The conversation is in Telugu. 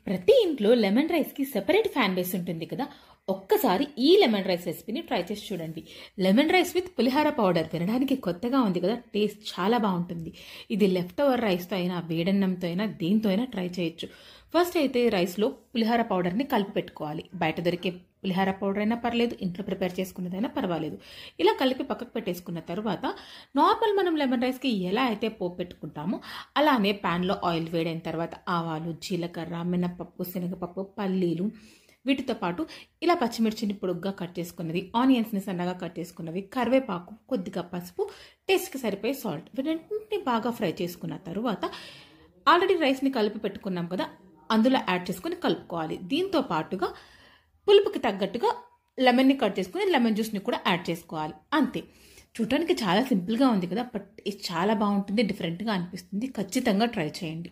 ప్రతి ఇంట్లో లెమన్ రైస్కి సెపరేట్ ఫ్యాన్ బేస్ ఉంటుంది కదా. ఒక్కసారి ఈ లెమన్ రైస్ రెసిపీని ట్రై చేసి చూడండి. Lemon rice with pulihora powder వినడానికి కొత్తగా ఉంది కదా, టేస్ట్ చాలా బాగుంటుంది. ఇది లెఫ్ట్ ఓవర్ రైస్తో అయినా వేడన్నంతో అయినా దేంతో అయినా ట్రై చేయొచ్చు. ఫస్ట్ అయితే రైస్లో పులిహార పౌడర్ని కలిపి పెట్టుకోవాలి. బయట దొరికే పులిహార పౌడర్ అయినా పర్లేదు, ఇంట్లో ప్రిపేర్ చేసుకున్నదైనా పర్వాలేదు. ఇలా కలిపి పక్కకు పెట్టేసుకున్న తర్వాత నార్మల్ మనం లెమన్ రైస్కి ఎలా అయితే పోపు పెట్టుకుంటామో అలానే ప్యాన్లో ఆయిల్ వేడైన తర్వాత ఆవాలు, జీలకర్ర, మినపప్పు, శనగపప్పు, పల్లీలు, వీటితో పాటు ఇలా పచ్చిమిర్చిని పొడుగ్గా కట్ చేసుకున్నది, ఆనియన్స్ని సన్నగా కట్ చేసుకున్నవి, కరివేపాకు, కొద్దిగా పసుపు, టేస్ట్కి సరిపోయే సాల్ట్, వీటన్నింటినీ బాగా ఫ్రై చేసుకున్న తర్వాత ఆల్రెడీ రైస్ని కలిపి పెట్టుకున్నాం కదా, అందులో యాడ్ చేసుకుని కలుపుకోవాలి. దీంతో పాటుగా పులుపుకి తగ్గట్టుగా లెమన్ని కట్ చేసుకుని లెమన్ జ్యూస్ని కూడా యాడ్ చేసుకోవాలి. అంతే. చూడటానికి చాలా సింపుల్గా ఉంది కదా, బట్ ఇది చాలా బాగుంటుంది, డిఫరెంట్గా అనిపిస్తుంది. ఖచ్చితంగా ట్రై చేయండి.